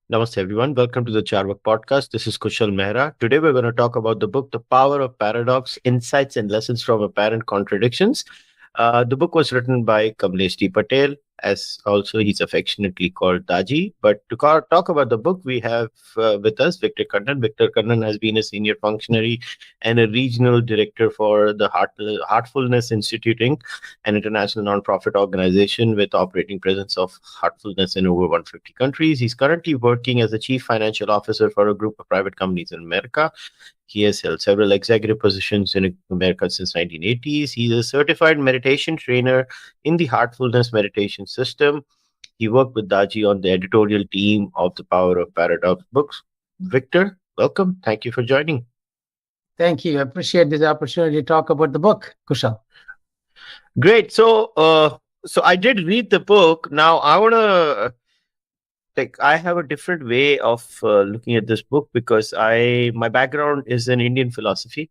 Namaste, everyone. Welcome to the Cārvāka podcast. This is Kushalmehra. Today, we're going to talk about the book, The Power of Paradox Insights and Lessons from Apparent Contradictions. The book was written by Kamlesh D. Patel, as also he's affectionately called Daaji. But to talk about the book, we have with us Victor Kannan. Victor Kannan has been a senior functionary and a regional director for the Heartfulness Instituting, an international nonprofit organization with operating presence of heartfulness in over 150 countries. He's currently working as the chief financial officer for a group of private companies in America. He has held several executive positions in America since 1980s. He's a certified meditation trainer in the Heartfulness Meditation System. He worked with Daaji on the editorial team of The Power of Paradox books. Victor, welcome. Thank you for joining. Thank you. I appreciate this opportunity to talk about the book, Kushal. Great. So I did read the book. Now I want to I have a different way of looking at this book because my background is in Indian philosophy.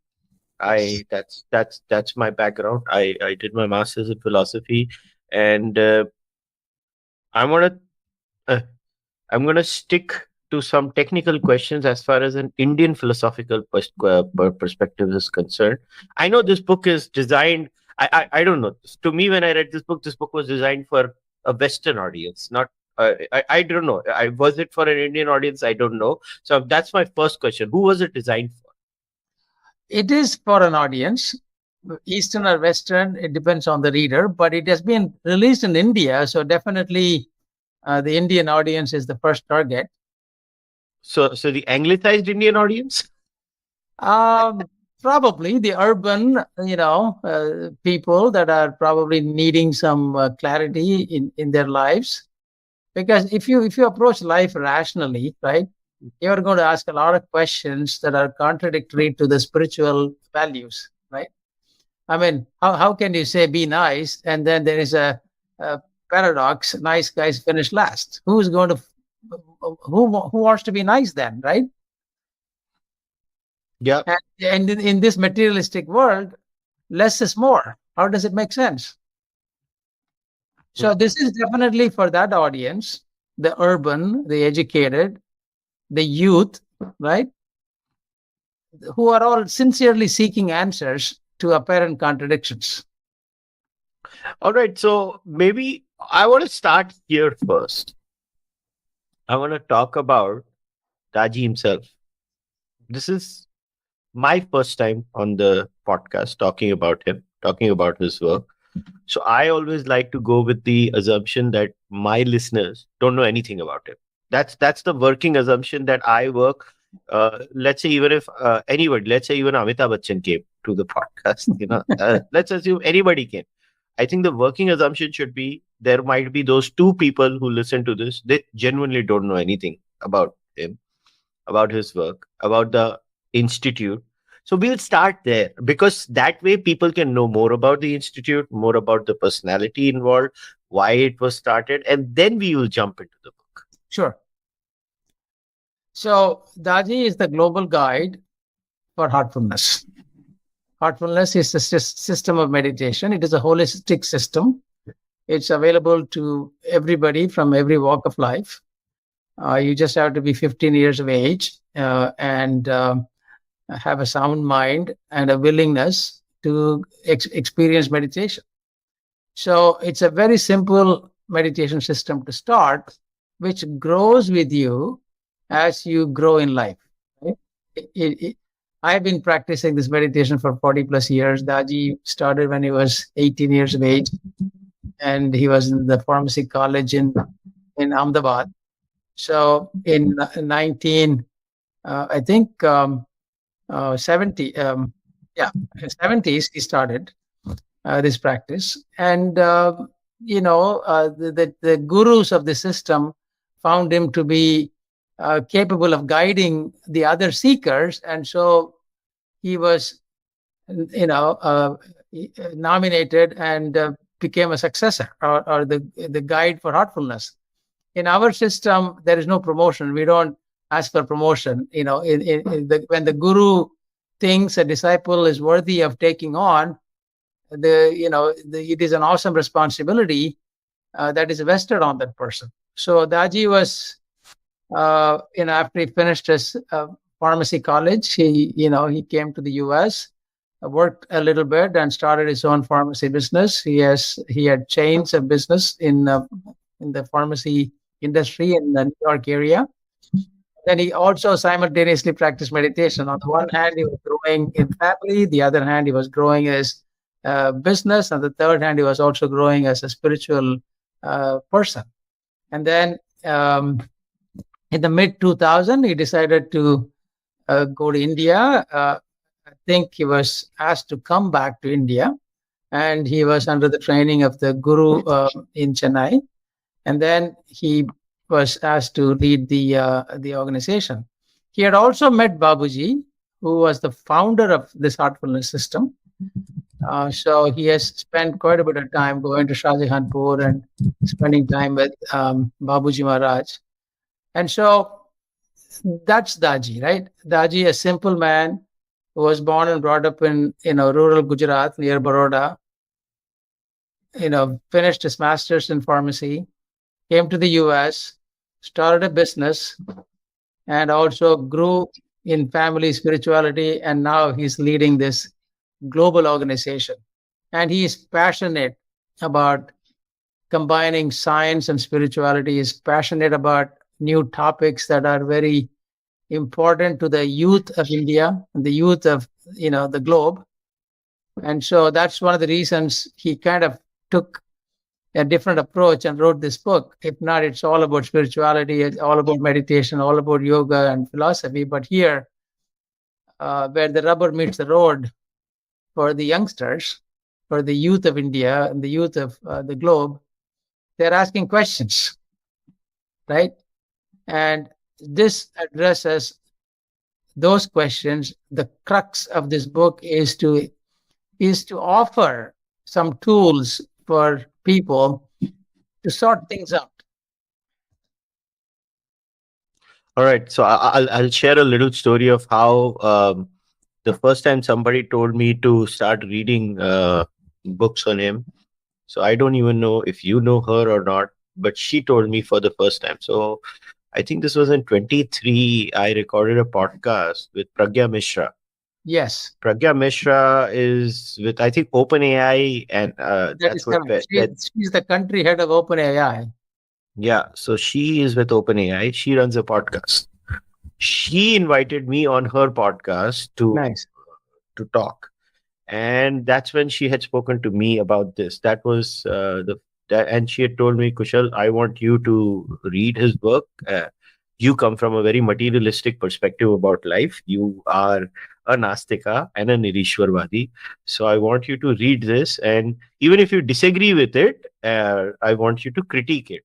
That's my background. I did my master's in philosophy, and I'm gonna stick to some technical questions as far as an Indian philosophical perspective is concerned. I know this book is designed. I don't know. To me, when I read this book was designed for a Western audience, not. I don't know. Was it for an Indian audience? I don't know. So that's my first question. Who was it designed for? It is for an audience, Eastern or Western. It depends on the reader, but it has been released in India, so definitely the Indian audience is the first target. So the anglicized Indian audience? Probably the urban, people that are probably needing some clarity in their lives. Because if you approach life rationally, right, you're going to ask a lot of questions that are contradictory to the spiritual values, right? I mean, how can you say be nice and then there is a paradox? Nice guys finish last. Who wants to be nice then, right? Yeah. And in this materialistic world, less is more. How does it make sense? So this is definitely for that audience, the urban, the educated, the youth, right? Who are all sincerely seeking answers to apparent contradictions. All right. So maybe I want to start here first. I want to talk about Daaji himself. This is my first time on the podcast talking about him, talking about his work. So I always like to go with the assumption that my listeners don't know anything about him. That's the working assumption that I work. Let's say even if anybody, let's say even Amitabh Bachchan came to the podcast, let's assume anybody came. I think the working assumption should be there might be those two people who listen to this. They genuinely don't know anything about him, about his work, about the institute. So we'll start there because that way people can know more about the institute, more about the personality involved, why it was started, and then we will jump into the book. Sure. So Daaji is the global guide for heartfulness. Heartfulness is a system of meditation. It is a holistic system. It's available to everybody from every walk of life. You just have to be 15 years of age and have a sound mind and a willingness to experience meditation. So it's a very simple meditation system to start, which grows with you as you grow in life. Right? I've been practicing this meditation for 40 plus years. Daaji started when he was 18 years of age, and he was in the pharmacy college in Ahmedabad. So in 70s, he started this practice. And, the gurus of the system found him to be capable of guiding the other seekers. And so he was, nominated and became a successor or the guide for heartfulness. In our system, there is no promotion. We don't ask for promotion. When the guru thinks a disciple is worthy of taking on, it is an awesome responsibility that is vested on that person. So Daaji was After he finished his pharmacy college, he came to the U.S., worked a little bit, and started his own pharmacy business. He had chains of business in the pharmacy industry in the New York area. Then he also simultaneously practiced meditation. On the one hand, he was growing in family. The other hand, he was growing his business. And the third hand, he was also growing as a spiritual person. And then in the mid 2000, he decided to go to India. I think he was asked to come back to India, and he was under the training of the guru in Chennai. And then he was asked to lead the organization. He had also met Babuji, who was the founder of this heartfulness system. So he has spent quite a bit of time going to Shahjahanpur and spending time with Babuji Maharaj. And so that's Daaji, right? Daaji, a simple man who was born and brought up in rural Gujarat near Baroda, finished his master's in pharmacy, came to the US, started a business, and also grew in family spirituality. And now he's leading this global organization. And he is passionate about combining science and spirituality. He's passionate about new topics that are very important to the youth of India and the youth of the globe. And so that's one of the reasons he kind of took a different approach and wrote this book. If not, it's all about spirituality, it's all about meditation, all about yoga and philosophy. But here, where the rubber meets the road for the youngsters, for the youth of India and the youth of the globe, they're asking questions, right? And this addresses those questions. The crux of this book is to offer some tools for people to sort things out. All right. So I'll share a little story of how the first time somebody told me to start reading books on him. So I don't even know if you know her or not, but she told me for the first time. So I think this was in 23. I recorded a podcast with Pragya Mishra. Yes. Pragya Mishra is with, I think, OpenAI, and that's what she's the country head of OpenAI. Yeah. So she is with OpenAI. She runs a podcast. She invited me on her podcast to talk. And that's when she had spoken to me about this. That was and she had told me, Kushal, I want you to read his work. You come from a very materialistic perspective about life. You are a Nastika and a Nirishwarvadi. So I want you to read this. And even if you disagree with it, I want you to critique it.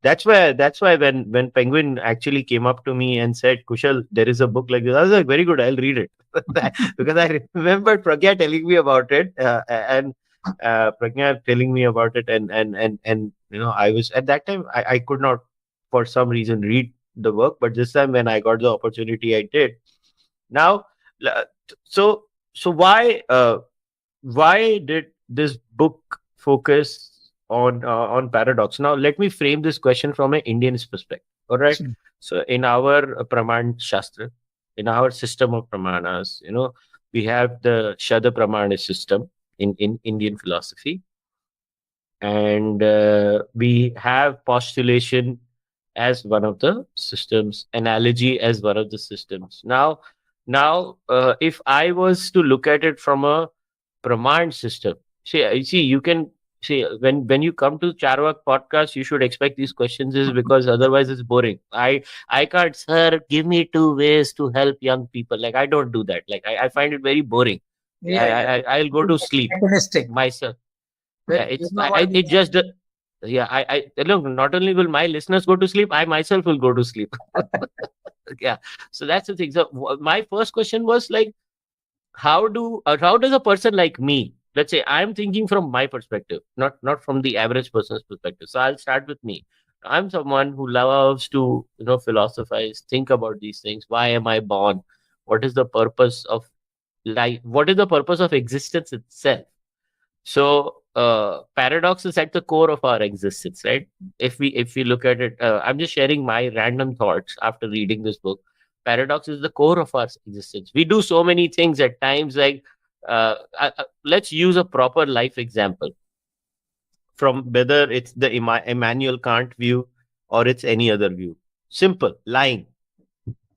That's why when Penguin actually came up to me and said, Kushal, there is a book like this, I was like, very good, I'll read it. Because I remember Pragya telling me about it, and Pragya telling me about it, and I was at that time I could not for some reason read the work, but this time when I got the opportunity, I did. Now, so why did this book focus on paradox? Now, let me frame this question from an Indian's perspective. All right. Sure. So, in our Praman Shastra, in our system of Pramanas, we have the Shada Pramana system in Indian philosophy, and we have postulation as one of the systems, analogy as one of the systems. Now, if I was to look at it from a Praman system, see, you can see when you come to Cārvāka podcast, you should expect these questions, is because otherwise it's boring. I can't, sir, give me 2 ways to help young people. Like, I don't do that. Like, I find it very boring. I'll go to sleep myself. It just. I look, not only will my listeners go to sleep, I myself will go to sleep. Yeah. So that's the thing. So my first question was like, how does a person like me, let's say I'm thinking from my perspective, not from the average person's perspective. So I'll start with me. I'm someone who loves to, philosophize, think about these things. Why am I born? What is the purpose of life? What is the purpose of existence itself? So paradox is at the core of our existence, right? If we look at it, I'm just sharing my random thoughts after reading this book. Paradox is the core of our existence. We do so many things at times, like let's use a proper life example from whether it's the Immanuel Kant view or it's any other view. Simple, lying,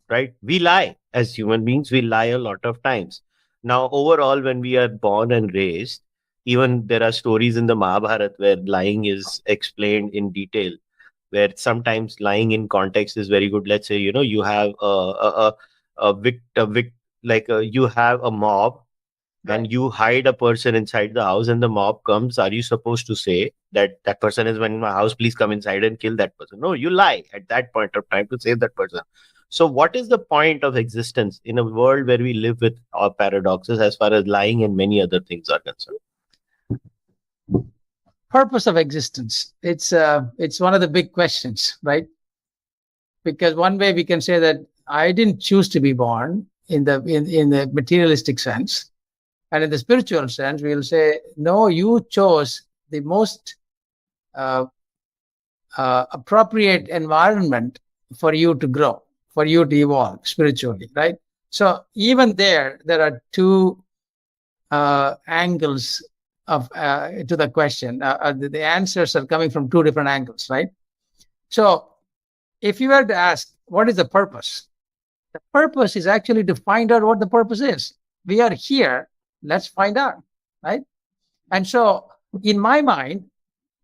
right? We lie as human beings, we lie a lot of times. Now, overall, when we are born and raised, even there are stories in the Mahabharata where lying is explained in detail, where sometimes lying in context is very good. Let's say, you have you have a mob and Right. you hide a person inside the house and the mob comes, are you supposed to say that that person is in my house, please come inside and kill that person? No, you lie at that point of time to save that person. So what is the point of existence in a world where we live with our paradoxes as far as lying and many other things are concerned? Purpose of existence. It's one of the big questions, right? Because one way we can say that I didn't choose to be born in the materialistic sense, and in the spiritual sense, we'll say no, you chose the most uh, appropriate environment for you to grow, for you to evolve spiritually, right? So even there are two angles of to the question. The answers are coming from two different angles, right? So if you were to ask, what is the purpose? The purpose is actually to find out what the purpose is. We are here, let's find out, right? And so, in my mind,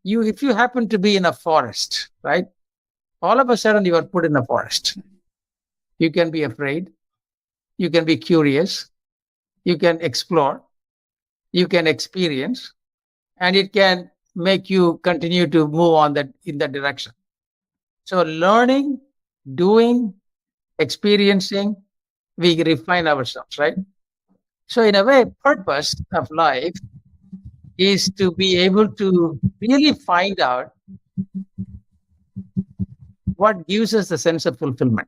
if you happen to be in a forest, right? All of a sudden, you are put in a forest. You can be afraid, you can be curious, you can explore, you can experience, and it can make you continue to move on that in that direction. So, learning, doing, experiencing, we refine ourselves, right? So, in a way, purpose of life is to be able to really find out what gives us the sense of fulfillment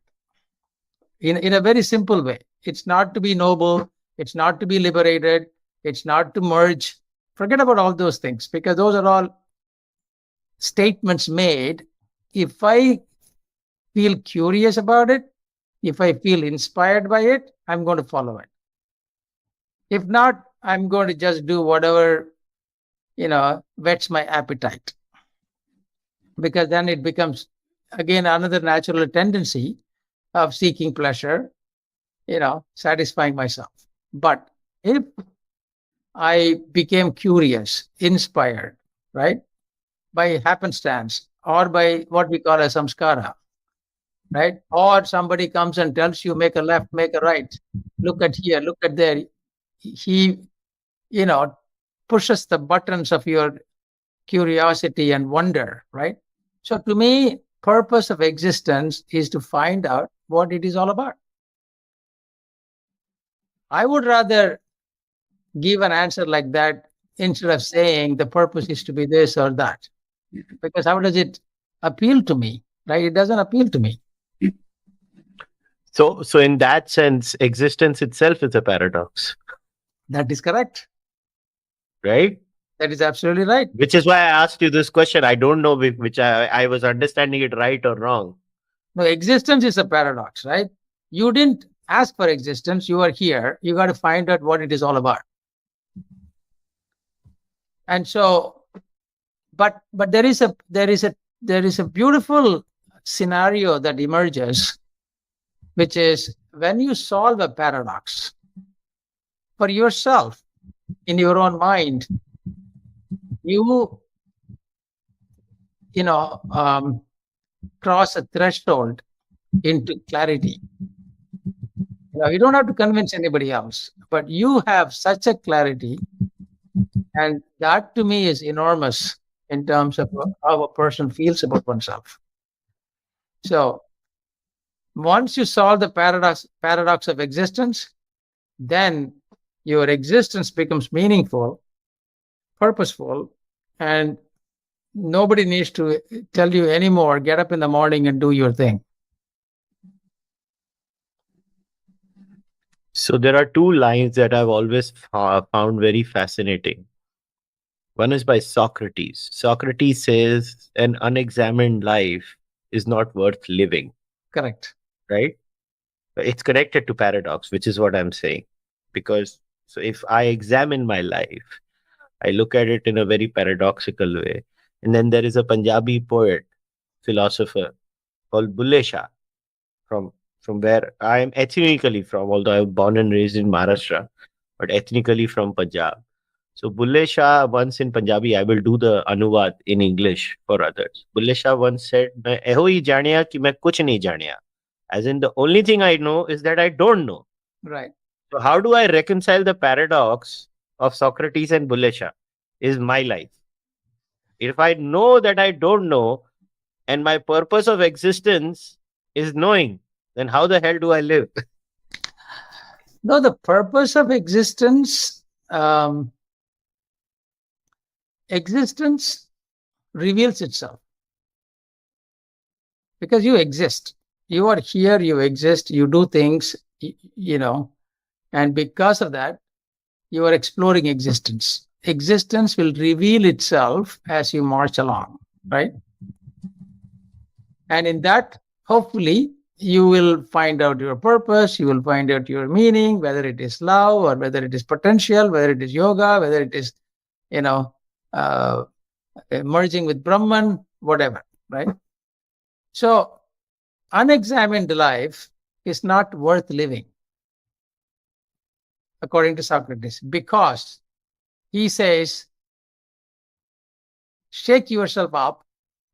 in a very simple way. It's not to be noble, it's not to be liberated, it's not to merge. Forget about all those things because those are all statements made. If I feel curious about it, if I feel inspired by it, I'm going to follow it. If not, I'm going to just do whatever, whets my appetite. Because then it becomes, again, another natural tendency of seeking pleasure, satisfying myself. But if I became curious, inspired, right, by happenstance or by what we call a samskara, right? Or somebody comes and tells you, make a left, make a right, look at here, look at there. He, pushes the buttons of your curiosity and wonder, right? So to me, purpose of existence is to find out what it is all about. I would rather give an answer like that instead of saying the purpose is to be this or that. Because how does it appeal to me? Right? It doesn't appeal to me. So in that sense, existence itself is a paradox, That is correct. right? That is absolutely right. Which is why I asked you this question. I don't know which I was understanding it right or wrong. No, existence is a paradox, right? You didn't ask for existence. You are here. You got to find out what it is all about. And so, but there is a beautiful scenario that emerges, which is when you solve a paradox for yourself in your own mind, you cross a threshold into clarity. You don't have to convince anybody else, but you have such a clarity, and that to me is enormous in terms of how a person feels about oneself. So once you solve the paradox of existence, then your existence becomes meaningful, purposeful, and nobody needs to tell you anymore, get up in the morning and do your thing. So there are two lines that I've always found very fascinating. One is by Socrates. Socrates says an unexamined life is not worth living, Correct. right? It's connected to paradox, which is what I'm saying. Because so if I examine my life, I look at it in a very paradoxical way. And then there is a Punjabi poet, philosopher called Bulle Shah from where I am ethnically from, although I was born and raised in Maharashtra, but ethnically from Punjab. So Bulle Shah once in Punjabi, I will do the anuvad in English for others. Bulle Shah once said, "मैं एहो ही जानिया कि मैं कुछ नहीं जानिया." As in, the only thing I know is that I don't know. Right. So how do I reconcile the paradox of Socrates and Bulle Shah? Is my life. If I know that I don't know, and my purpose of existence is knowing, then how the hell do I live? No, the purpose of existence, existence reveals itself because you exist. You are here, you exist, you do things, and because of that, you are exploring existence. Existence will reveal itself as you march along, right? And in that, hopefully, you will find out your purpose, you will find out your meaning, whether it is love or whether it is potential, whether it is yoga, whether it is, uh, merging with Brahman, whatever, right? So, unexamined life is not worth living, according to Socrates, because he says, shake yourself up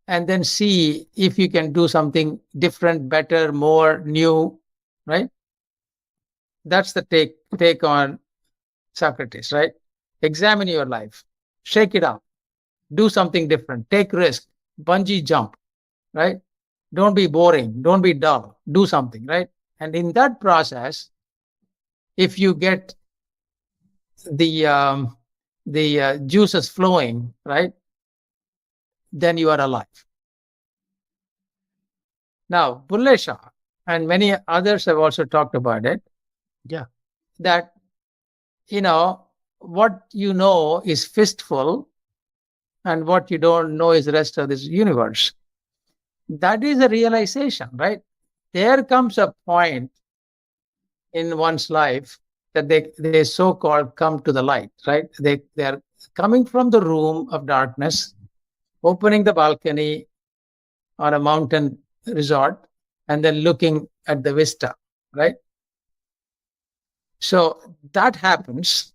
and then see if you can do something different, better, more new, right? That's the take on Socrates, right? Examine your life, shake it up, do something different, take risk, bungee jump, right? Don't be boring, don't be dull, do something, right? And in that process, if you get the juices flowing, right, then you are alive. Now, Bulle Shah and many others have also talked about it. Yeah. That, what you know is fistful and what you don't know is the rest of this universe. That is a realization, right? There comes a point in one's life that they so-called come to the light, right? They are coming from the room of darkness, opening the balcony on a mountain resort, and then looking at the vista, right? So that happens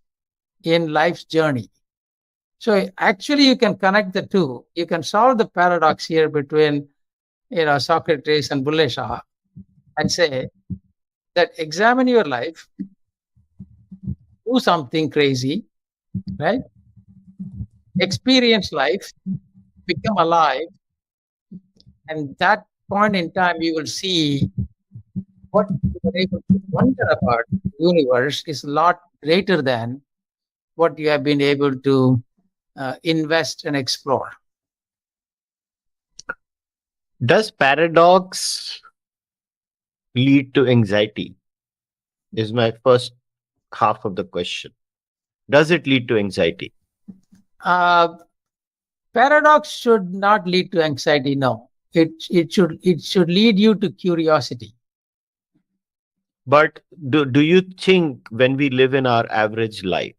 in life's journey. So actually, you can connect the two. You can solve the paradox here between, Socrates and Bulle Shah, and say that examine your life, do something crazy, right? Experience life, become alive, and that point in time, you will see what you are able to wonder about the universe is a lot greater than what you have been able to invest and explore. Does paradox lead to anxiety? Is my first half of the question. Does it lead to anxiety? Paradox should not lead to anxiety. No, it should lead you to curiosity. But do you think when we live in our average life?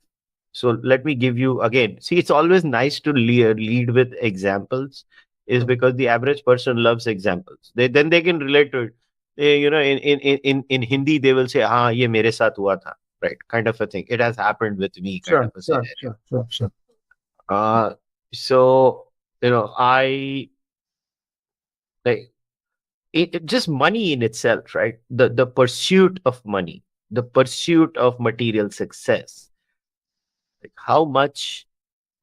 So let me give you again. See, it's always nice to lead with examples, is because the average person loves examples. Then they can relate to it. In Hindi they will say, "Ah, ye mere saath hua tha," right? Kind of a thing. It has happened with me, kind of a scenario. Sure. So I like just money in itself, right? The pursuit of money, the pursuit of material success. Like, how much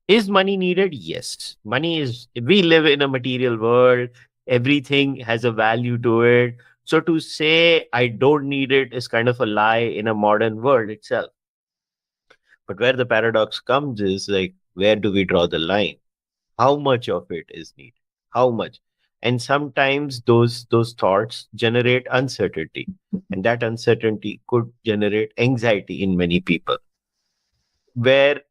is money needed? Yes, money is. We live in a material world. Everything has a value to it. So to say I don't need it is kind of a lie in a modern world itself. But where the paradox comes is like, where do we draw the line? How much of it is needed? How much? And sometimes those thoughts generate uncertainty, and that uncertainty could generate anxiety in many people. Where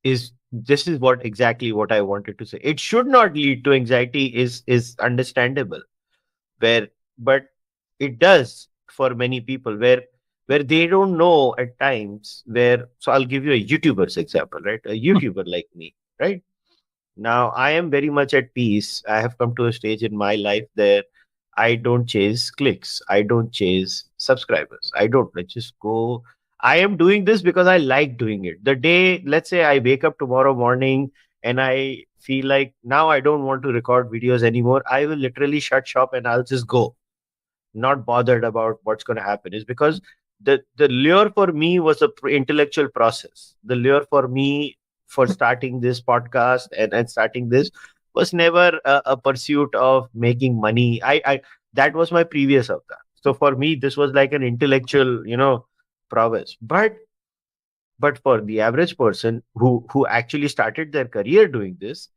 is this is what exactly what I wanted to say. It should not lead to anxiety is understandable. Where but it does for many people where they don't know at times where. So I'll give you a YouTuber's example, right? A YouTuber like me, right? Now I am very much at peace. I have come to a stage in my life there. I don't chase clicks. I don't chase subscribers. I don't. Let's just go. I am doing this because I like doing it. The day, let's say I wake up tomorrow morning and I feel like now I don't want to record videos anymore, I will literally shut shop and I'll just go, not bothered about what's going to happen. Is because the lure for me was a intellectual process. The lure for me for starting this podcast and starting this was never a pursuit of making money. I that was my previous avatar. So for me this was like an intellectual, prowess. But for the average person who actually started their career doing this,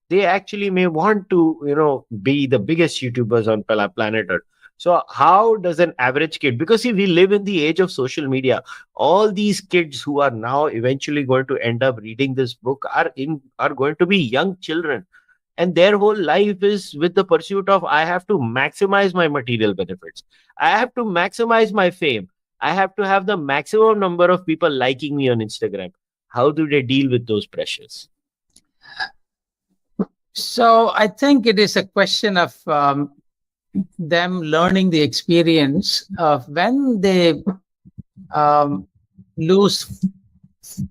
they actually may want to, be the biggest YouTubers on planet Earth. So how does an average kid, because see, we live in the age of social media, all these kids who are now eventually going to end up reading this book are going to be young children, and their whole life is with the pursuit of, I have to maximize my material benefits, I have to maximize my fame, I have to have the maximum number of people liking me on Instagram. How do they deal with those pressures? So I think it is a question of them learning the experience of when they um, lose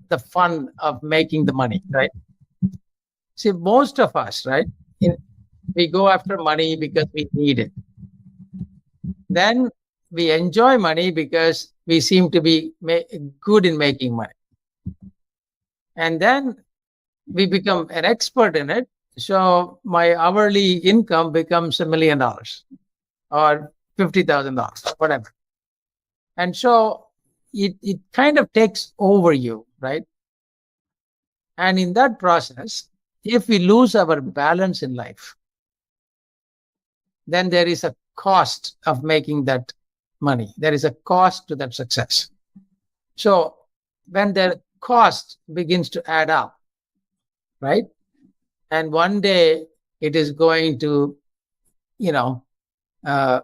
the fun of making the money, right? See, most of us, right, we go after money because we need it. Then we enjoy money because we seem to be good in making money. And then we become an expert in it. So my hourly income becomes $1 million or $50,000, whatever. And so it kind of takes over you, right? And in that process, if we lose our balance in life, then there is a cost of making that money. There is a cost to that success. So when the cost begins to add up, right? And one day it is going to, uh,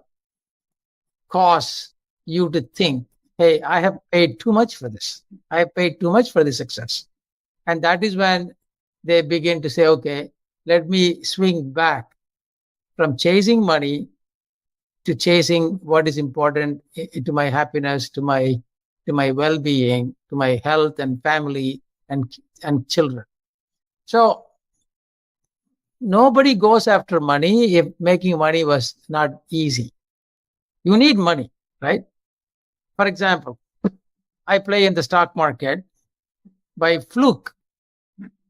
cause you to think, hey, I have paid too much for this. I have paid too much for this success. And that is when they begin to say, okay, let me swing back from chasing money to chasing what is important to my happiness, to my well-being, to my health and family and children. So nobody goes after money if making money was not easy. You need money, right? For example, I play in the stock market. By fluke,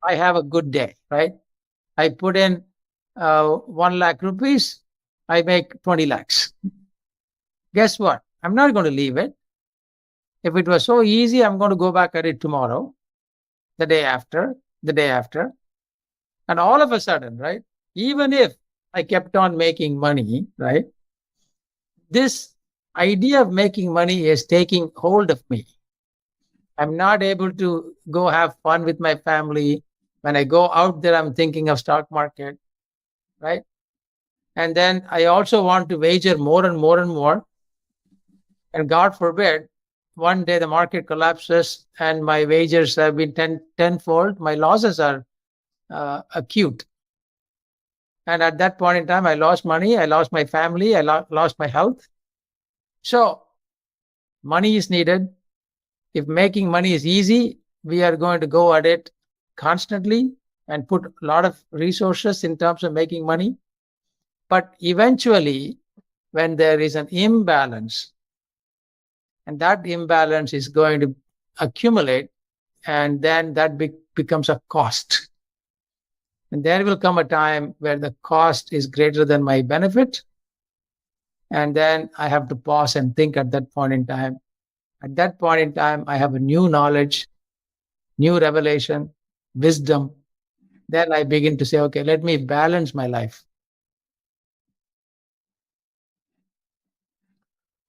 I have a good day, right? I put in 1 lakh rupees, I make 20 lakhs. Guess what? I'm not going to leave it. If it was so easy, I'm going to go back at it tomorrow, the day after, the day after. And all of a sudden, right? Even if I kept on making money, right? This idea of making money is taking hold of me. I'm not able to go have fun with my family. When I go out there, I'm thinking of stock market, right? And then I also want to wager more and more and more. And God forbid, one day the market collapses and my wagers have been tenfold. My losses are acute. And at that point in time, I lost money, I lost my family, I lost my health. So money is needed. If making money is easy, we are going to go at it constantly and put a lot of resources in terms of making money. But eventually, when there is an imbalance, and that imbalance is going to accumulate, and then that becomes a cost. And there will come a time where the cost is greater than my benefit. And then I have to pause and think at that point in time. At that point in time, I have a new knowledge, new revelation, wisdom. Then I begin to say, okay, let me balance my life.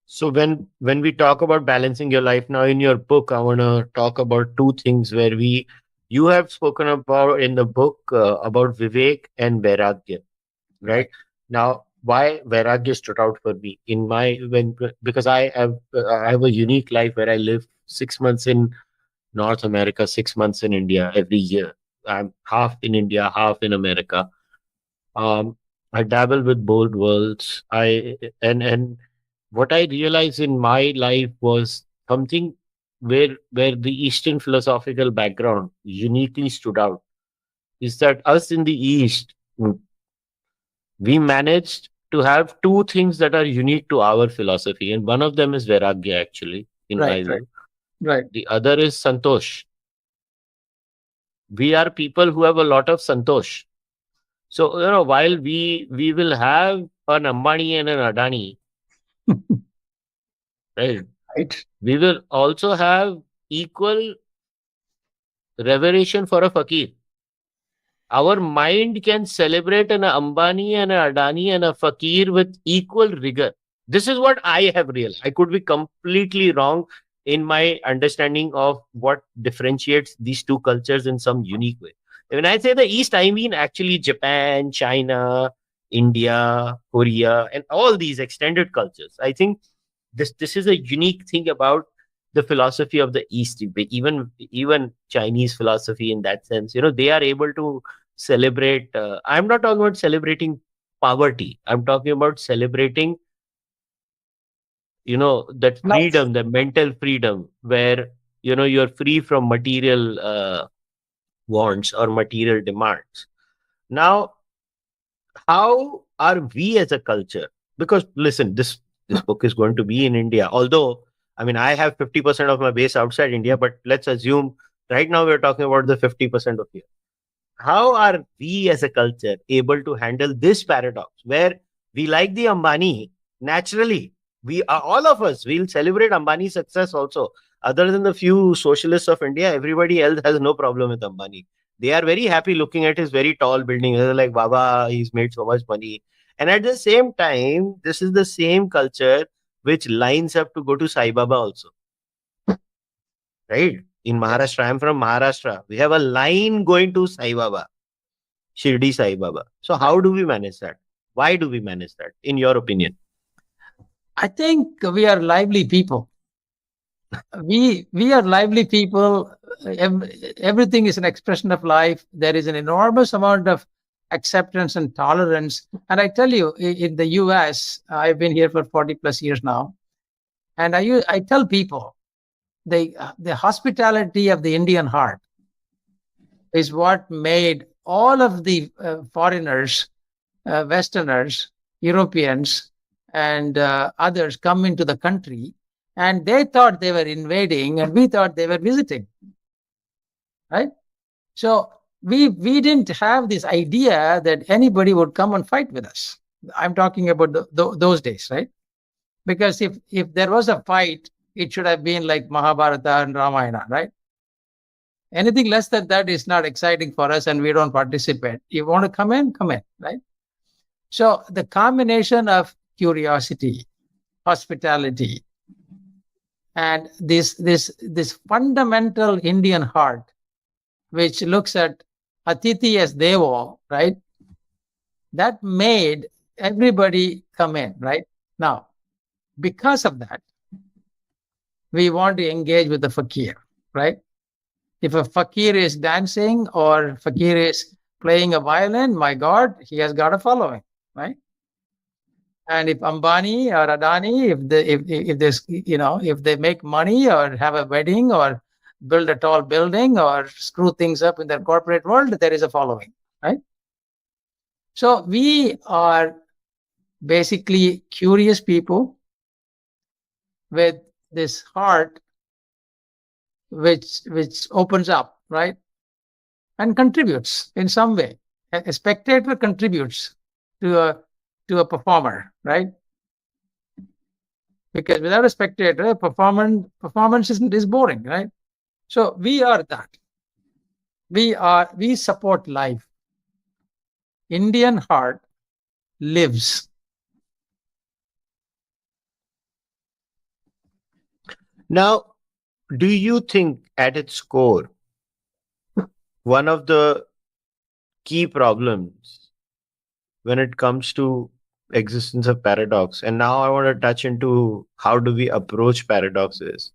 So when we talk about balancing your life now in your book, I want to talk about two things where we You have spoken about in the book about Vivek and Vairagya, Right. right? Now, why Vairagya stood out for me in my when because I have a unique life where I live 6 months in North America, 6 months in India every year. I'm half in India, half in America. Um, I dabble with both worlds. And what I realized in my life was something where the Eastern philosophical background uniquely stood out is that us in the East, we managed to have two things that are unique to our philosophy, and one of them is Vairagya, actually, in Right. my view. Right. The other is Santosh. We are people who have a lot of Santosh. So, while we will have an Ambani and an Adani, right? Right. We will also have equal reveration for a fakir. Our mind can celebrate an Ambani and an Adani and a fakir with equal rigor. This is what I have realized. I could be completely wrong in my understanding of what differentiates these two cultures in some unique way. When I say the East, I mean actually Japan, China, India, Korea, and all these extended cultures. I think this is a unique thing about the philosophy of the East, even Chinese philosophy in that sense. They are able to celebrate. I'm not talking about celebrating poverty. I'm talking about celebrating, that Life. freedom, the mental freedom, where you're free from material wants or material demands. Now, how are we as a culture? Because listen, this book is going to be in India. Although, I mean, I have 50% of my base outside India, but let's assume right now we're talking about the 50% of here. How are we as a culture able to handle this paradox where we like the Ambani naturally? We are all of us. We'll celebrate Ambani's success also. Other than the few socialists of India, everybody else has no problem with Ambani. They are very happy looking at his very tall building. They're like, Baba, he's made so much money. And at the same time, this is the same culture which lines up to go to Sai Baba also, right? In Yes. Maharashtra, I'm from Maharashtra. We have a line going to Sai Baba. Shirdi Sai Baba. So Right. how do we manage that? Why do we manage that, in your opinion? I think we are lively people. We are lively people. Everything is an expression of life. There is an enormous amount of acceptance and tolerance. And I tell you, in the US, I've been here for 40 plus years now. And I tell people the hospitality of the Indian heart is what made all of the foreigners, Westerners, Europeans, and others come into the country. And they thought they were invading, and we thought they were visiting, right? So we didn't have this idea that anybody would come and fight with us. I'm talking about those days, right? Because if there was a fight, it should have been like Mahabharata and Ramayana, right? Anything less than that is not exciting for us, and we don't participate. You want to come in, right? So the combination of curiosity, hospitality, and this fundamental Indian heart, which looks at Atiti as Devo, right? That made everybody come in, right? Now, because of that, we want to engage with the fakir, right? If a fakir is dancing or fakir is playing a violin, my God, he has got a following, right? And if Ambani or Adani, if this, if they make money or have a wedding or build a tall building or screw things up in their corporate world, there is a following, right? So we are basically curious people with this heart which opens up, right? And contributes in some way. A spectator contributes to a performer, right? Because without a spectator, performance is boring, right? So we are that. We support life. Indian heart lives. Now, do you think at its core, one of the key problems when it comes to existence of paradox, and now I want to touch into how do we approach paradoxes.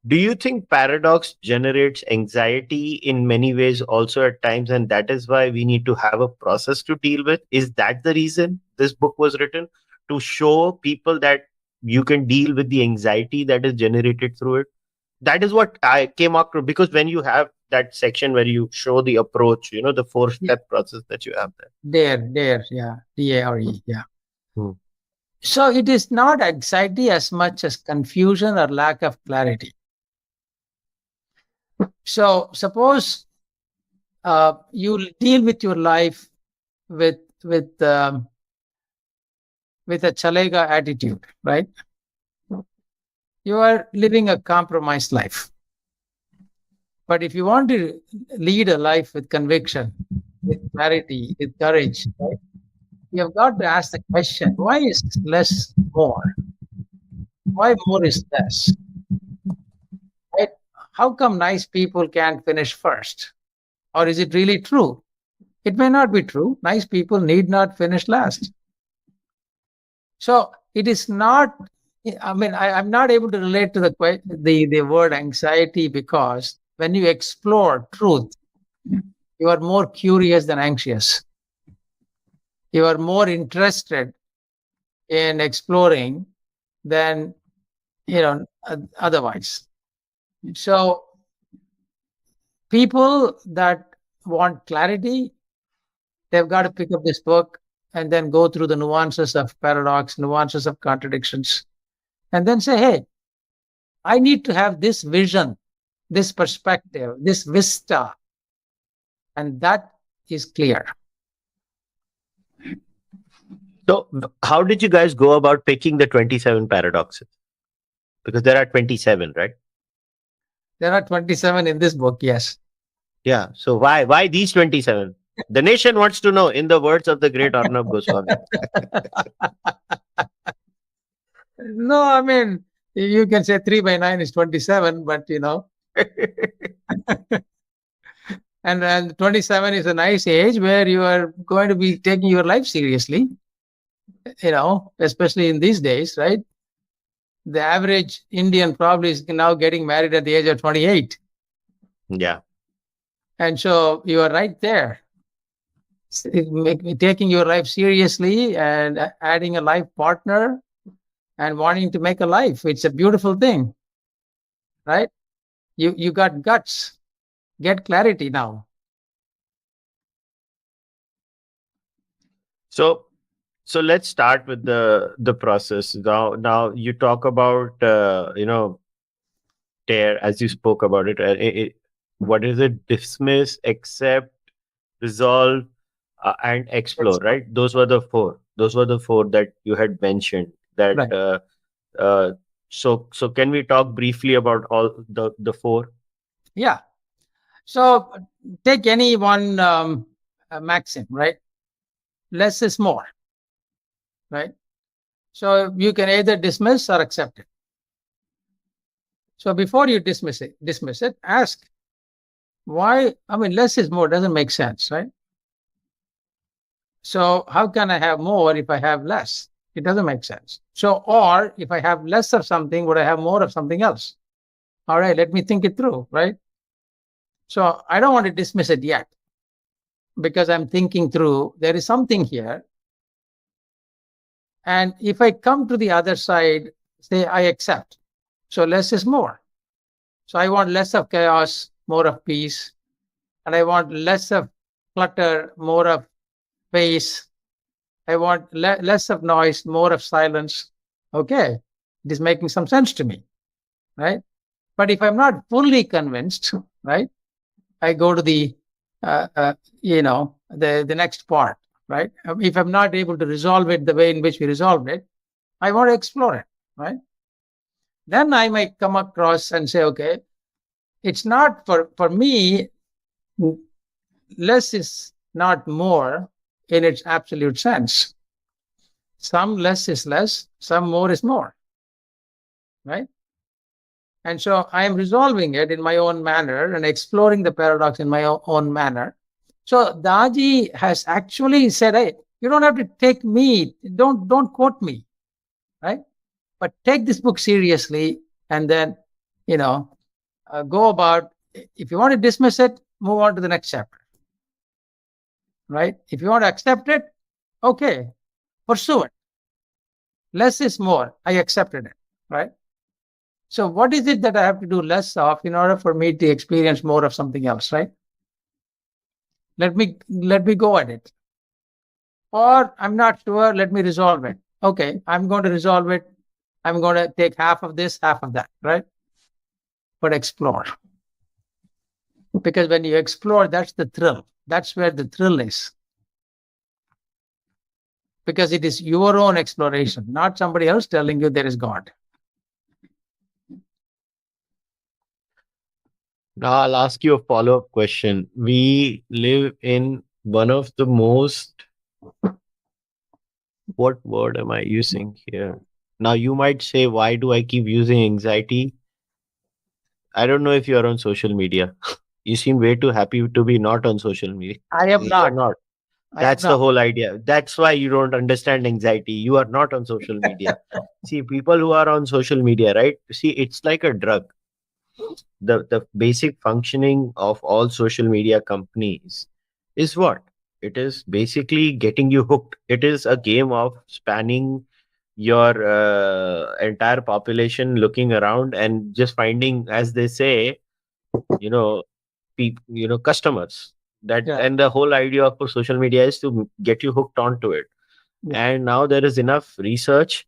Do you think paradox generates anxiety in many ways also at times, and that is why we need to have a process to deal with? Is that the reason this book was written? To show people that you can deal with the anxiety that is generated through it? That is what I came across, because when you have that section where you show the approach, the four Yeah. step process that you have there. Yeah, DARE, yeah. Hmm. So it is not anxiety as much as confusion or lack of clarity. So suppose you deal with your life with with um, with a chalega attitude, right? You are living a compromised life. But if you want to lead a life with conviction, with clarity, with courage, right, you have got to ask the question: why is less more? Why more is less? Right? How come nice people can't finish first? Or is it really true? It may not be true. Nice people need not finish last. So it is not. I mean, I'm not able to relate to the word anxiety, because when you explore truth, you are more curious than anxious. You are more interested in exploring than otherwise. So people that want clarity, they've got to pick up this book and then go through the nuances of paradox, nuances of contradictions, and then say, hey, I need to have this vision, this perspective, this vista, and that is clear. So, how did you guys go about picking the 27 paradoxes? Because there are 27, right? There are 27 in this book, yes. Yeah. So, why these 27? The nation wants to know, in the words of the great Arnab Goswami. No, I mean, you can say 3 by 9 is 27, but and 27 is a nice age where you are going to be taking your life seriously, especially in these days, right? The average Indian probably is now getting married at the age of 28. Yeah. And so you are right there, taking your life seriously and adding a life partner and wanting to make a life. It's a beautiful thing, right? You got guts. Get clarity now. So let's start with the process. Now you talk about tear, as you spoke about it. What is it? Dismiss, accept, resolve, and explore. Right? Those were the four. Those were the four that you had mentioned. That Right. so can we talk briefly about all the four? Yeah. So take any one maxim, right? Less is more, right? So you can either dismiss or accept it. So before you dismiss it, ask why. I mean, less is more doesn't make sense, right? So how can I have more if I have less? It doesn't make sense. So, or if I have less of something, would I have more of something else? All right, let me think it through, right? So I don't want to dismiss it yet, because I'm thinking through, there is something here. And if I come to the other side, say I accept. So less is more. So I want less of chaos, more of peace. And I want less of clutter, more of space. I want less of noise, more of silence. Okay, it is making some sense to me, right? But if I'm not fully convinced, right, I go to the the next part, right? If I'm not able to resolve it the way in which we resolved it, I want to explore it, right? Then I might come across and say, okay, it's not for me. Less is not more in its absolute sense. Some less is less, some more is more, right? And so I am resolving it in my own manner and exploring the paradox in my own manner. So Daji has actually said, hey, you don't have to take me, don't quote me, right? But take this book seriously, and then, you know, go about. If you want to dismiss it, move on to the next chapter, right? If you want to accept it, okay, pursue it. Less is more. I accepted it, right? So what is it that I have to do less of in order for me to experience more of something else, right? Let me go at it. Or I'm not sure, let me resolve it. Okay, I'm going to resolve it. I'm going to take half of this, half of that, right? But explore. Because when you explore, that's the thrill. That's where the thrill is. Because it is your own exploration, not somebody else telling you there is God. Now, I'll ask you a follow up question. We live in one of the most, what word am I using here? Now, you might say, why do I keep using anxiety? I don't know if you are on social media. You seem way too happy to be not on social media. I am You're not. not. I am That's the not. whole idea. That's why you don't understand anxiety. You are not on social media. See, people who are on social media, right? See, it's like a drug. The basic functioning of all social media companies is what? It is basically getting you hooked. It is a game of spanning your entire population, looking around and just finding, as they say, you know, customers. That Yeah. And the whole idea of social media is to get you hooked onto it. Yeah. And now there is enough research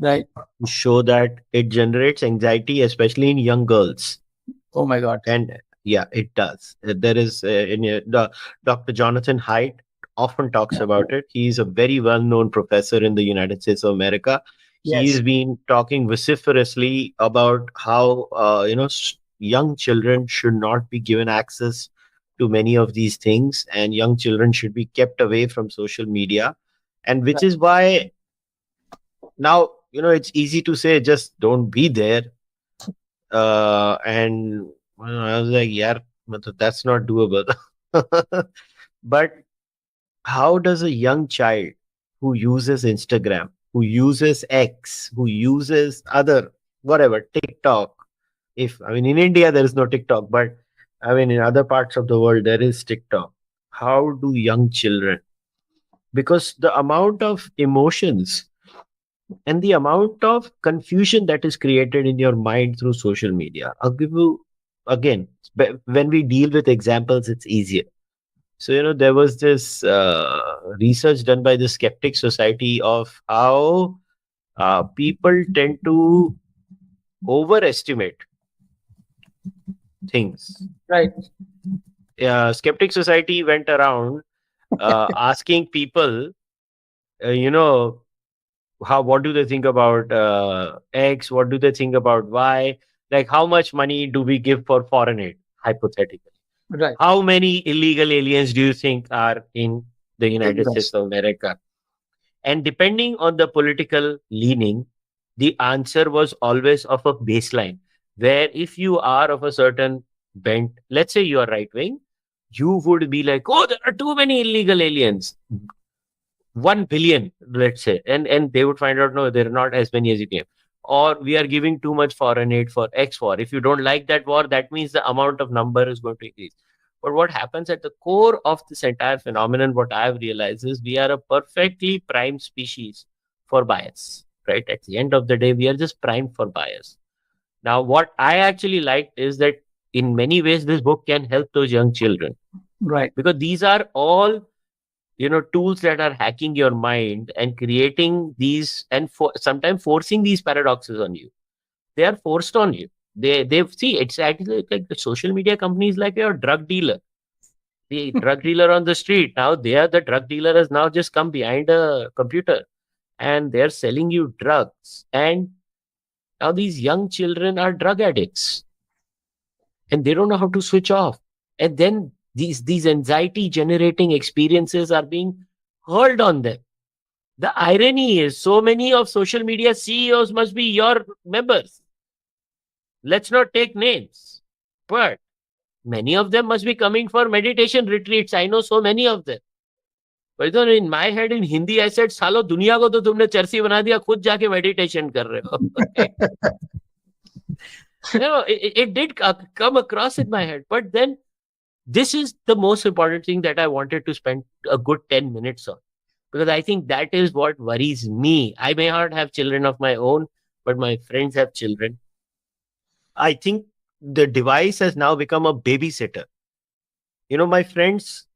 Right. to show that it generates anxiety, especially in young girls. Oh my God. And yeah, it does. There is Dr. Jonathan Haidt often talks about it. He's a very well-known professor in the United States of America. He's Yes. been talking vociferously about how young children should not be given access to many of these things, and young children should be kept away from social media. And which Right. is why now it's easy to say just don't be there. And I was like, yeah, that's not doable. But how does a young child who uses Instagram, who uses X, who uses other, whatever, TikTok, if, I mean, in India, there is no TikTok, but I mean, in other parts of the world, there is TikTok. How do young children, because the amount of emotions and the amount of confusion that is created in your mind through social media. I'll give you again, when we deal with examples, it's easier. So, there was this research done by the Skeptic Society of how people tend to overestimate things. Right. Skeptic Society went around asking people, you know, what do they think about X? What do they think about Y? Like, how much money do we give for foreign aid, hypothetically? Right. How many illegal aliens do you think are in the United States Yes. of America? And depending on the political leaning, the answer was always of a baseline, where if you are of a certain bent, let's say you are right wing, you would be like, oh, there are too many illegal aliens. 1 billion, let's say, and they would find out, no, there are not as many as you claim, or we are giving too much foreign aid for X war. If you don't like that war, that means the amount of number is going to increase. But what happens at the core of this entire phenomenon, what I've realized is we are a perfectly primed species for bias, right? At the end of the day, we are just primed for bias. Now, what I actually liked is that in many ways this book can help those young children, Right. because these are all tools that are hacking your mind and creating these, and sometimes forcing these paradoxes on you. They are forced on you. They see, it's actually like the social media companies, like your drug dealer, the drug dealer on the street. Now they are the drug dealer has now just come behind a computer and they're selling you drugs. And now these young children are drug addicts and they don't know how to switch off. And then these anxiety generating experiences are being hurled on them. The irony is, so many of social media CEOs must be your members. Let's not take names, but many of them must be coming for meditation retreats. I know so many of them. But then in my head in Hindi, I said, सालो दुनिया को तो तुमने चरसी बना दिया, खुद जाके meditation कर रहे हो. It did come across in my head. But then this is the most important thing that I wanted to spend a good 10 minutes on. Because I think that is what worries me. I may not have children of my own, but my friends have children. I think the device has now become a babysitter. My friends,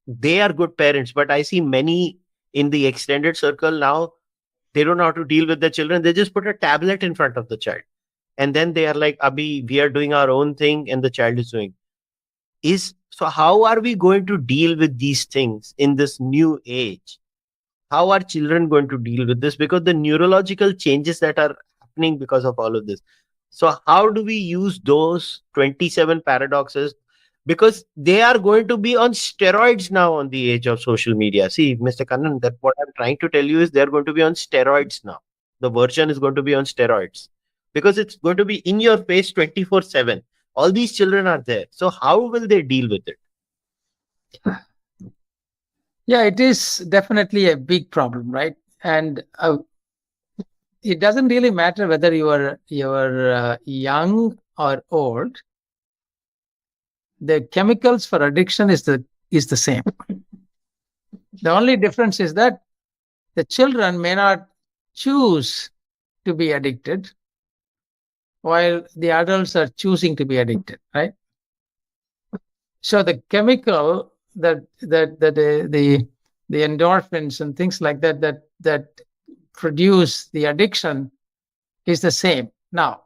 they are good parents, but I see many in the extended circle now, they don't know how to deal with their children. They just put a tablet in front of the child. And then they are like, Abhi, we are doing our own thing and the child is doing. So how are we going to deal with these things in this new age? How are children going to deal with this? Because the neurological changes that are happening because of all of this. So how do we use those 27 paradoxes? Because they are going to be on steroids now on the age of social media. See, Mr. Kannan, that what I'm trying to tell you is they're going to be on steroids now. The version is going to be on steroids because it's going to be in your face 24/7. All these children are there. So how will they deal with it? Yeah, it is definitely a big problem, right? And it doesn't really matter whether you are young or old. The chemicals for addiction is the same. The only difference is that the children may not choose to be addicted, while the adults are choosing to be addicted, right? So the chemical that the endorphins and things like that produce the addiction is the same. Now,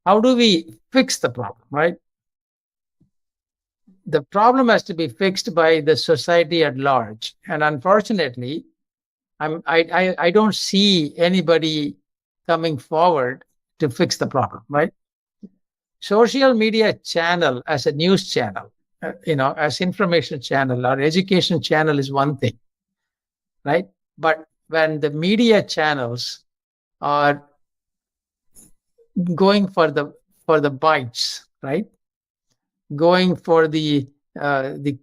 how do we fix the problem, right? The problem has to be fixed by the society at large, and unfortunately, I don't see anybody coming forward to fix the problem, right? Social media channel as a news channel, as information channel or education channel is one thing, right? But when the media channels are going for the bites, right? Going for the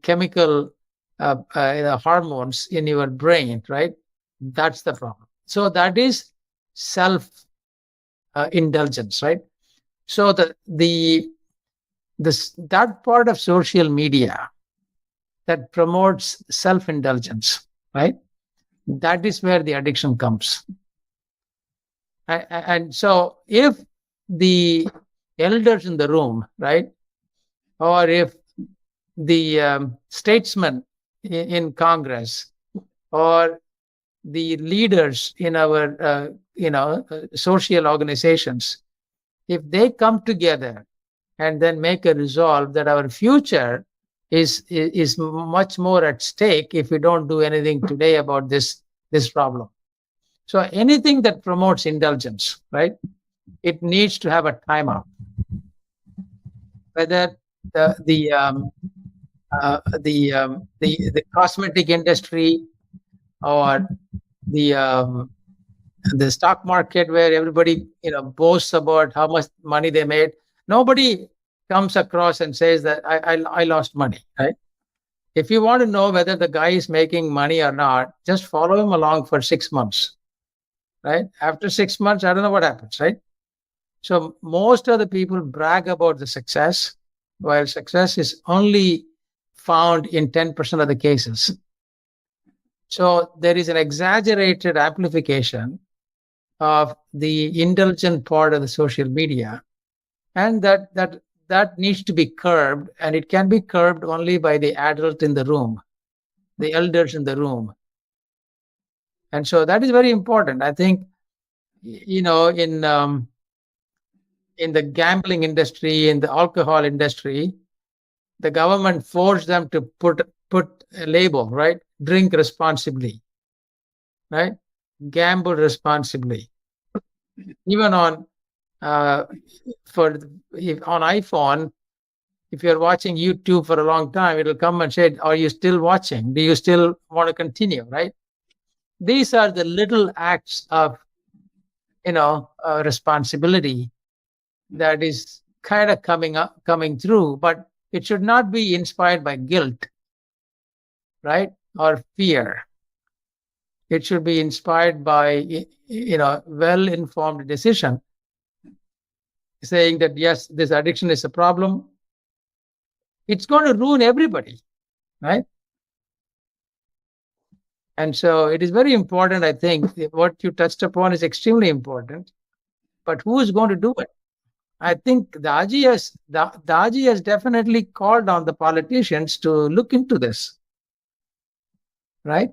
chemical hormones in your brain, right? That's the problem. So that is self indulgence, right? So that part of social media that promotes self indulgence, right? That is where the addiction comes. And so if the elders in the room, right, or if the statesmen in Congress or the leaders in our social organizations, if they come together and then make a resolve that our future is much more at stake if we don't do anything today about this problem. So anything that promotes indulgence, right, it needs to have a timeout. Whether the cosmetic industry or the stock market, where everybody boasts about how much money they made, nobody comes across and says that I lost money, right? If you want to know whether the guy is making money or not, just follow him along for 6 months, right? After 6 months, I don't know what happens, right? So most of the people brag about the success, while success is only found in 10% of the cases. So there is an exaggerated amplification of the indulgent part of the social media, and that needs to be curbed, and it can be curbed only by the adult in the room, the elders in the room. And so that is very important. I think, in the gambling industry, in the alcohol industry, the government forced them to put a label, right? Drink responsibly, right? Gamble responsibly. Even on iPhone, if you're watching YouTube for a long time, it'll come and say, "Are you still watching? Do you still want to continue?" Right? These are the little acts of responsibility that is kind of coming through, but it should not be inspired by guilt, right? Or fear. It should be inspired by, well-informed decision, saying that, yes, this addiction is a problem. It's going to ruin everybody, right? And so it is very important, I think, what you touched upon is extremely important. But who is going to do it? I think Daaji has definitely called on the politicians to look into this, right?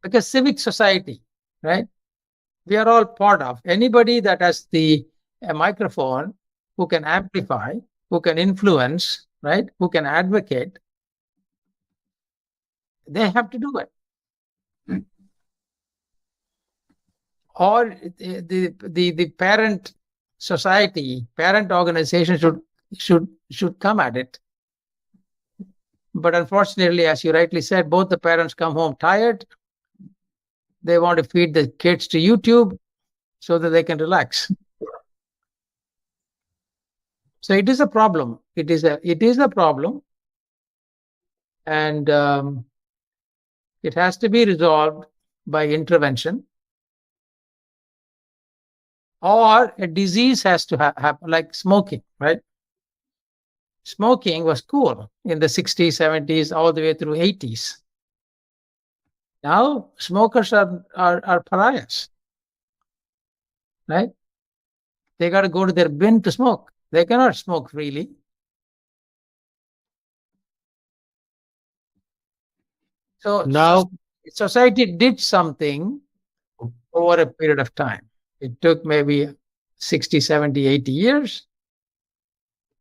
Because civic society, right? We are all part of. Anybody that has a microphone, who can amplify, who can influence, right? Who can advocate, they have to do it. Or the parent society, parent organization should come at it. But unfortunately, as you rightly said, both the parents come home tired. They want to feed the kids to YouTube so that they can relax. So it is a problem. It is a problem, and it has to be resolved by intervention, or a disease has to happen, like smoking, right? Smoking was cool in the 60s, 70s, all the way through 80s. Now smokers are pariahs, right? They got to go to their bin to smoke. They cannot smoke freely. So Now, society did something over a period of time. It took maybe 60, 70, 80 years.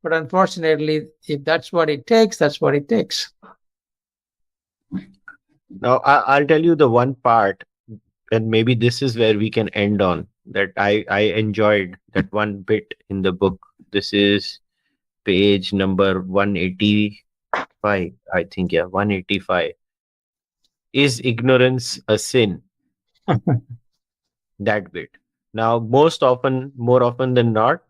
But unfortunately, if that's what it takes, that's what it takes. now I'll tell you the one part, and maybe this is where we can end on that. I enjoyed that one bit in the book. This is page number 185, I think. Yeah, 185. Is ignorance a sin? That bit. Now, more often than not,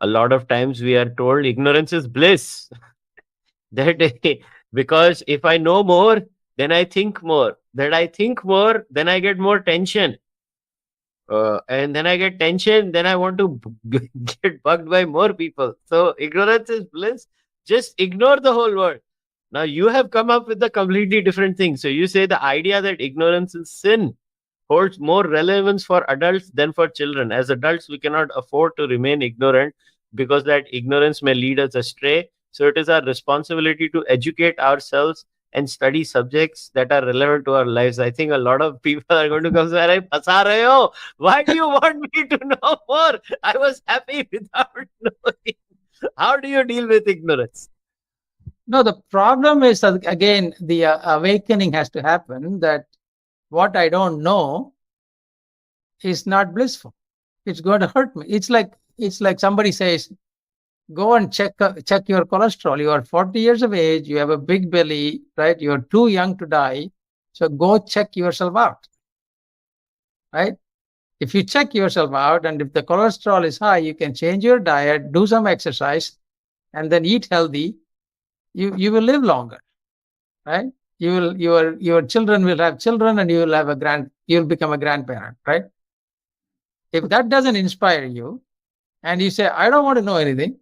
a lot of times we are told ignorance is bliss. That because if I know more, then I think more. That I think more, then I get more tension. And then I get tension, then I want to get bugged by more people. So ignorance is bliss. Just ignore the whole world. Now you have come up with a completely different thing. So you say the idea that ignorance is sin holds more relevance for adults than for children. As adults, we cannot afford to remain ignorant because that ignorance may lead us astray. So it is our responsibility to educate ourselves and study subjects that are relevant to our lives. I think a lot of people are going to come say, "Arey, phasa rahe ho. Why do you want me to know more? I was happy without knowing." How do you deal with ignorance? No, the problem is that, again, the awakening has to happen that what I don't know is not blissful. It's going to hurt me. It's like somebody says, go and check your cholesterol. You are 40 years of age. You have a big belly, right? You're too young to die. So go check yourself out, right? If you check yourself out, and if the cholesterol is high, you can change your diet, do some exercise, and then eat healthy. You will live longer, right? Your children will have children, and you'll become a grandparent, right? If that doesn't inspire you, and you say, I don't want to know anything,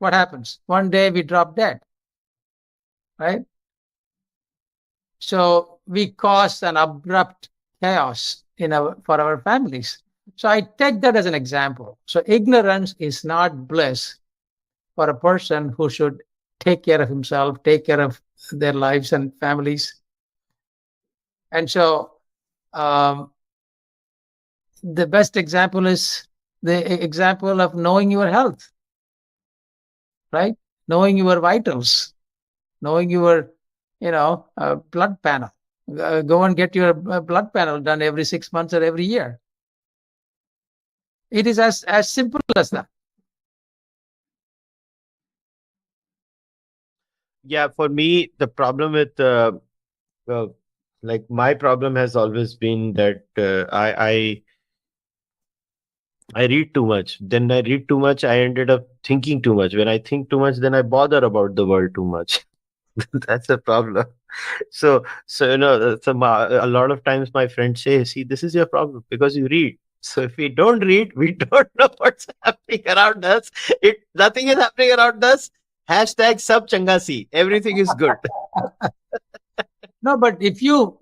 what happens? One day we drop dead, right? So we cause an abrupt chaos for our families. So I take that as an example. So ignorance is not bliss for a person who should take care of himself, take care of their lives and families. And so the best example is the example of knowing your health, right? Knowing your vitals, knowing your, blood panel. Go and get your blood panel done every 6 months or every year. It is as simple as that. Yeah, for me, the problem with like my problem has always been that I read too much. Then I read too much. I ended up thinking too much. When I think too much, then I bother about the world too much. That's the problem. So a lot of times my friends say, "See, this is your problem because you read." So if we don't read, we don't know what's happening around us. It Nothing is happening around us. Hashtag sab changa si. Everything is good. No, but if you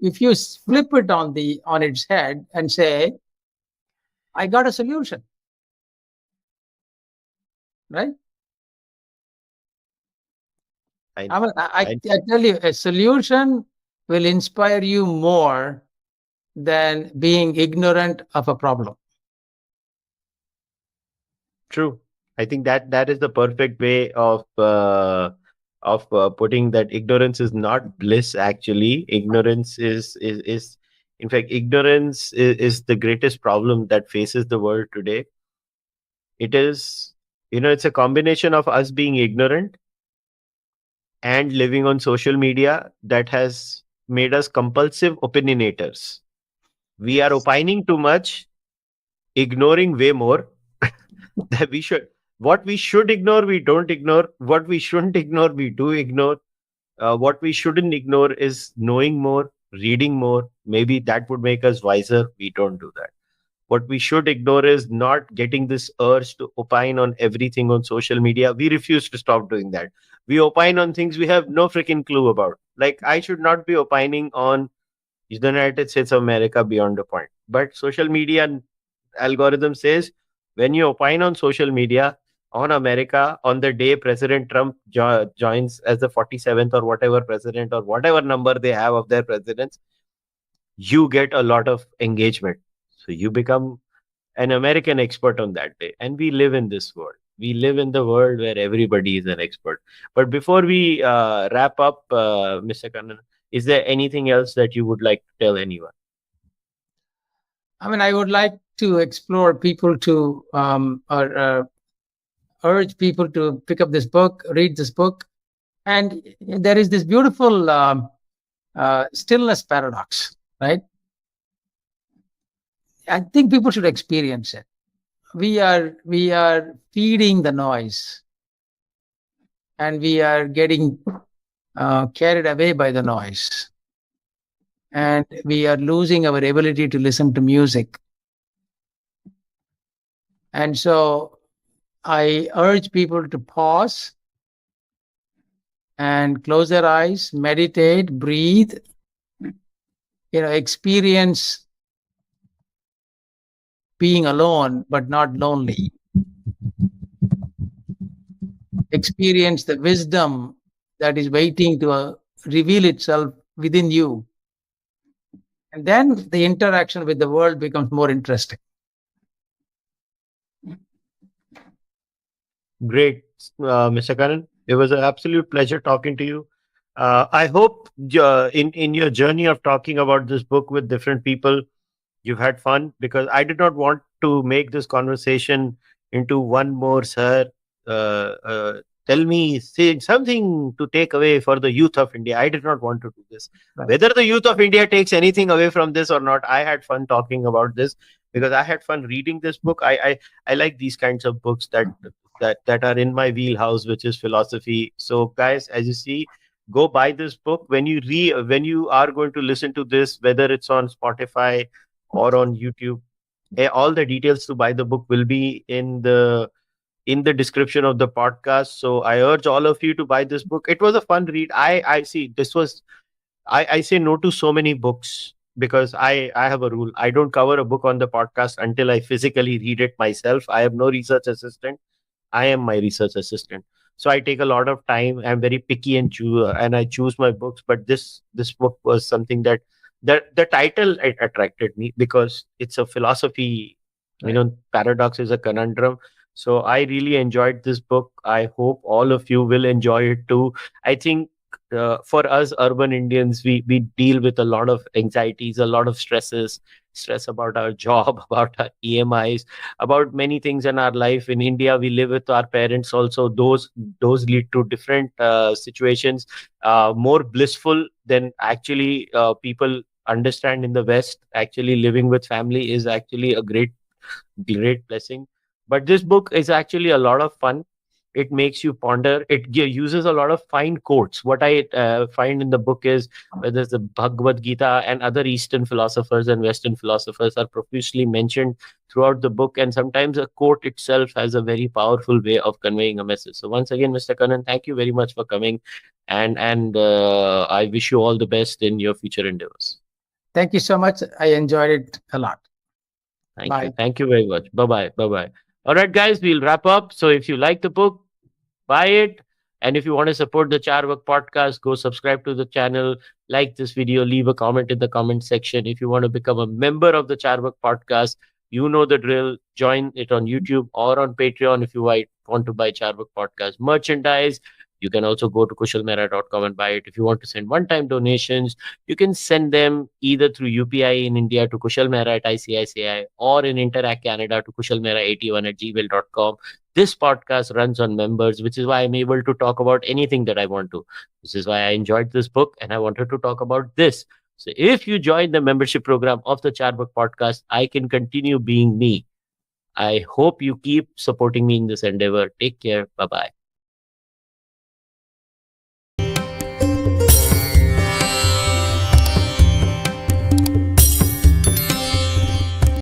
flip it on its head and say, I got a solution, right? I I mean, I I tell you, a solution will inspire you more than being ignorant of a problem. True. I think that is the perfect way of putting that ignorance is not bliss. Actually, ignorance is in fact ignorance is the greatest problem that faces the world today. It is, it's a combination of us being ignorant and living on social media that has made us compulsive opinionators. We are opining too much, ignoring way more. That we should What we should ignore, we don't ignore. What we shouldn't ignore, we do ignore. What we shouldn't ignore is knowing more, reading more. Maybe that would make us wiser. We don't do that. What we should ignore is not getting this urge to opine on everything on social media. We refuse to stop doing that. We opine on things we have no freaking clue about. Like, I should not be opining on the United States of America beyond a point. But social media algorithm says when you opine on social media on America on the day President Trump joins as the 47th or whatever president or whatever number they have of their presidents, you get a lot of engagement. So you become an American expert on that day. And we live in this world. We live in the world where everybody is an expert. But before we wrap up, Mr. Kannan, is there anything else that you would like to tell anyone? I mean, I would like to explore people to or urge people to pick up this book, read this book, and there is this beautiful stillness paradox, right? I think people should experience it. We are feeding the noise, and we are getting carried away by the noise, and we are losing our ability to listen to music. And so I urge people to pause and close their eyes, meditate, breathe, experience being alone but not lonely. Experience the wisdom that is waiting to reveal itself within you. And then the interaction with the world becomes more interesting. Great, Mr. Karan. It was an absolute pleasure talking to you. I hope in your journey of talking about this book with different people, you've had fun, because I did not want to make this conversation into one more, sir. Tell me, say something to take away for the youth of India. I did not want to do this. Right. Whether the youth of India takes anything away from this or not, I had fun talking about this because I had fun reading this book. I like these kinds of books that are in my wheelhouse, which is philosophy. So, guys, as you see, go buy this book. When you are going to listen to this, whether it's on Spotify or on YouTube, all the details to buy the book will be in the description of the podcast. So I urge all of you to buy this book. It was a fun read. I see this was I say no to so many books because I have a rule. I don't cover a book on the podcast until I physically read it myself. I have no research assistant. I am my research assistant. So I take a lot of time. I'm very picky and I choose my books. But this book was something that the title attracted me because it's a philosophy. Right. Paradox is a conundrum. So I really enjoyed this book. I hope all of you will enjoy it too. I think for us urban Indians, we deal with a lot of anxieties, a lot of stress about our job, about our EMIs, about many things in our life. In India, we live with our parents also. Those lead to different situations, more blissful than actually people understand in the West. Actually, living with family is actually a great great blessing. But this book is actually a lot of fun. It makes you ponder. It uses a lot of fine quotes. What I find in the book is whether the Bhagavad Gita and other Eastern philosophers and Western philosophers are profusely mentioned throughout the book, and sometimes a quote itself has a very powerful way of conveying a message. So once again, Mr. Kannan, thank you very much for coming, and I wish you all the best in your future endeavors. Thank you so much. I enjoyed it a lot. Thank you. Bye. Thank you very much. Bye bye. Bye bye. All right, guys, we'll wrap up. So if you like the book, buy it. And if you want to support the Cārvāka podcast, go subscribe to the channel, like this video, leave a comment in the comment section. If you want to become a member of the Cārvāka podcast, you know the drill. Join it on YouTube or on Patreon if you want to buy Cārvāka podcast merchandise. You can also go to kushalmehra.com and buy it. If you want to send one-time donations, you can send them either through UPI in India to kushalmehra at ICICI or in Interac Canada to kushalmehra81 at gmail.com. This podcast runs on members, which is why I'm able to talk about anything that I want to. This is why I enjoyed this book and I wanted to talk about this. So if you join the membership program of the Cārvāka podcast, I can continue being me. I hope you keep supporting me in this endeavor. Take care. Bye-bye.